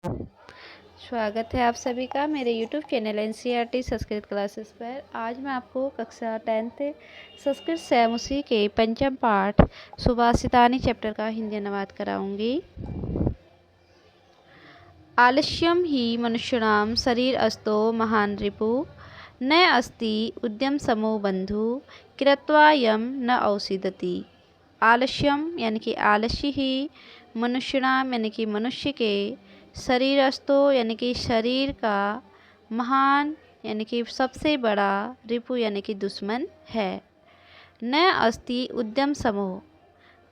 स्वागत है आप सभी का मेरे YouTube channel NCERT Sanskrit classes पर। आज मैं आपको कक्षा 10th संस्कृत सैमुसी के पंचम पाठ सुभाषितानि चैप्टर का हिंदी अनुवाद कराऊंगी। आलस्यम ही मनुष्याणां शरीर अस्तो महान रिपु न अस्ति उद्यम समो बंधु कृत्वा यम न औषधति। आलस्यम यानी कि आलस्य ही मनुष्याणां यानी कि मनुष्य के शरीरस्थो यानी कि शरीर का महान यानी कि सबसे बड़ा रिपु यानी कि दुश्मन है। न अस्ति उद्यम समूह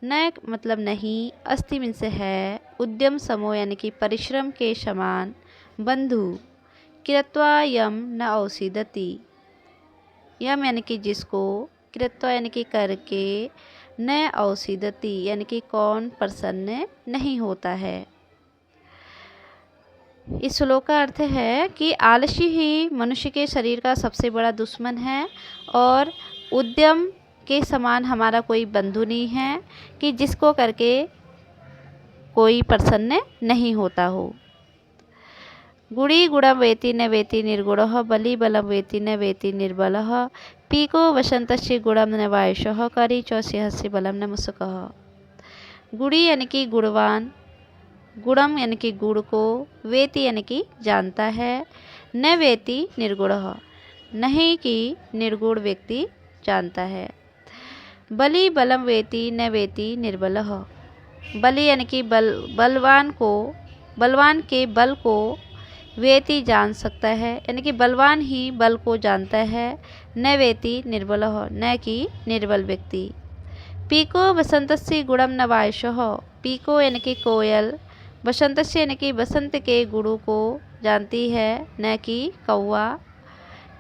न मतलब नहीं, अस्ति मीन से है, उद्यम समूह यानी कि परिश्रम के समान बंधु कृत्वा यम न औषधति। यम यानी कि जिसको, कृत्वा यानी कि करके, न औषधति यानी कि कौन प्रसन्न नहीं होता है। इस श्लोक का अर्थ है कि आलस्य ही मनुष्य के शरीर का सबसे बड़ा दुश्मन है और उद्यम के समान हमारा कोई बंधु नहीं है कि जिसको करके कोई प्रसन्न नहीं होता हो। गुड़ी गुणम वेति न वेति निर्गुणः बलि बलम वेति न वेति निर्बलः पीको वसंतस्य गुणम न वायुषः करी च सिंहस्य बलम न मुसकः। गुड़ी यानी कि गुणवान, गुणम यानी कि गुण को, वेति यानी कि जानता है, न वेति निर्गुण नहीं कि निर्गुण व्यक्ति जानता है। बलि बलम वेति न वेति निर्बल। बलि यानी कि बलवान को, बलवान के बल को वेति जान सकता है यानी कि बलवान ही बल को जानता है। न वेति निर्बल न कि निर्बल व्यक्ति। पीको वसंतस्य गुणम न वायुषः। पीको यानी कि कोयल, बसंत से यानी कि बसंत के गुणों को जानती है, न कि कौवा।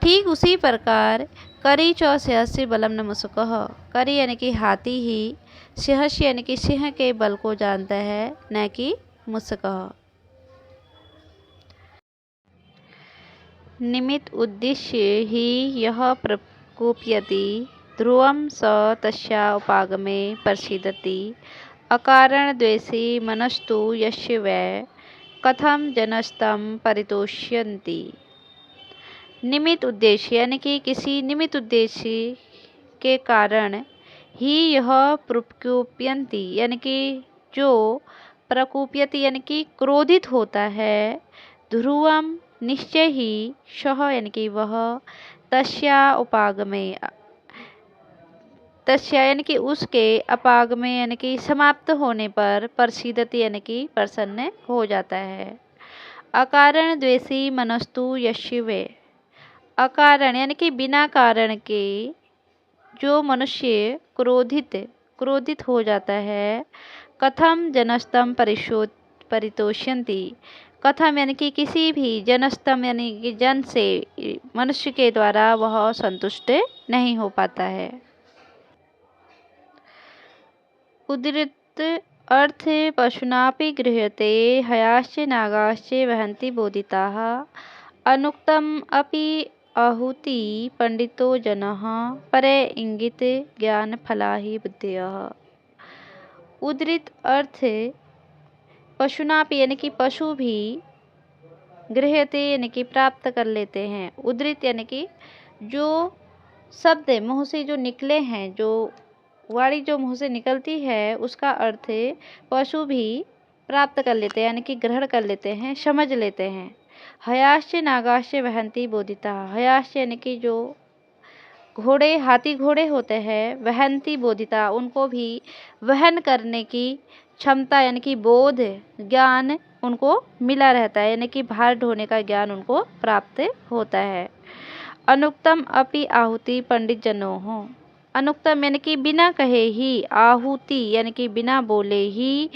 ठीक उसी प्रकार करी च सिंहस्य बलम न मुसकः। करी यानी कि हाथी ही सिंहस्य यानी कि सिंह के बल को जानता है, न कि मुसकः। निमित्त उद्देश्य ही यह प्रकोपयति ध्रुवं स तस्या उपागमे प्रसीदति। अकारण द्वेषी मनस्तु यस्य वै कथम जनस्तम परितोष्यन्ति। निमित्त उद्देश्य यानी कि किसी निमित्त उद्देश्य के कारण ही यह प्रकोपयन्ति यानी कि जो प्रकोपयति यानी कि क्रोधित होता है। ध्रुवम निश्चय ही, सह यानी कि वह, तस्या उपागमे तस्या यानी कि उसके, अपाग में यानी कि समाप्त होने पर, प्रसीदति यानी कि प्रसन्न हो जाता है। अकारण द्वेषी मनस्तु यस्य वे। अकारण यानी कि बिना कारण के जो मनुष्य क्रोधित हो जाता है। कथम जनस्तम परितोष्यन्ति। कथम यानी कि किसी भी, जनस्तम यानी कि जन से, मनुष्य के द्वारा वह संतुष्ट नहीं हो पाता है। उद्धृत अर्थ पशुनापि गृह्यते हयाश्च नागाश्च वहन्ति बोधिताः अनुक्तम अपि आहुति पंडितो जनः परे इंगित ज्ञान फला ही बुद्धयः। उद्धृत अर्थ पशुनापि यानी कि पशु भी, गृह्यते यानी कि प्राप्त कर लेते हैं। उद्धृत यानी कि जो शब्द मुँह से जो निकले हैं, जो वाणी जो मुँह से निकलती है, उसका अर्थ पशु भी प्राप्त कर लेते हैं यानी कि ग्रहण कर लेते हैं, समझ लेते हैं। हयाश्च नागाश्च वहन्ति बोधिता। हयाश्च यानी कि जो घोड़े, हाथी घोड़े होते हैं, वहन्ति बोधिता उनको भी वहन करने की क्षमता यानी कि बोध, ज्ञान उनको मिला रहता है यानी कि भार ढोने का ज्ञान उनको प्राप्त होता है। अनुक्तम अपि आहुति पंडित जनों हो। अनुक्तम यानी कि बिना कहे ही, आहुति यानी कि बिना बोले ही,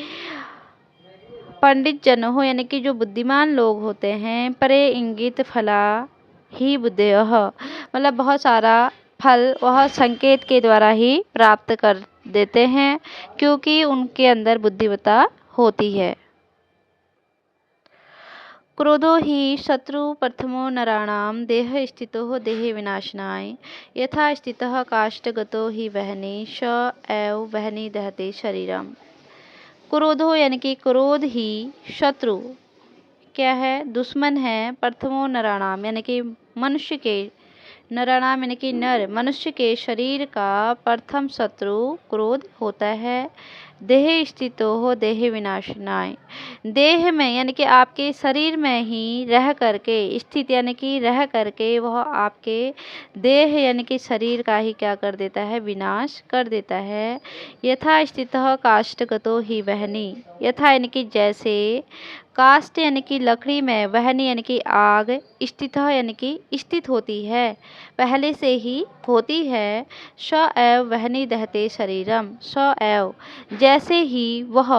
पंडित जन हो यानी कि जो बुद्धिमान लोग होते हैं, परे इंगित फला ही बुद्धयः मतलब बहुत सारा फल वह संकेत के द्वारा ही प्राप्त कर देते हैं क्योंकि उनके अंदर बुद्धिमत्ता होती है। क्रोधो ही शत्रु प्रथमो नराणाम देह स्थितो देह विनाशनाय यथा स्थितः काष्ठगतो ही वहने स एव वहने दहते शरीरम। क्रोधो यानी कि क्रोध ही शत्रु क्या है, दुश्मन है। प्रथमो नराणाम यानी कि मनुष्य के, नराणाम यानी कि नर मनुष्य के शरीर का प्रथम शत्रु क्रोध होता है। देह स्थितो हो देह विनाशनाय, देह में यानी कि आपके शरीर में ही रह करके, स्थित यानी कि रह करके वह आपके देह यानी कि शरीर का ही क्या कर देता है, विनाश कर देता है। यथा स्थितः काष्ठगतो ही वहनी, यथा यानी कि जैसे, काष्ठ यानी कि लकड़ी में, वहनी यानी कि आग, स्थित यानी कि स्थित होती है, पहले से ही होती है। स एव वहनी दहते शरीरम, स एव जैसे ही वह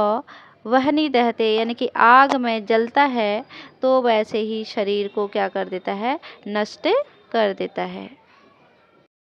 वहनी दहते यानी कि आग में जलता है, तो वैसे ही शरीर को क्या कर देता है, नष्ट कर देता है।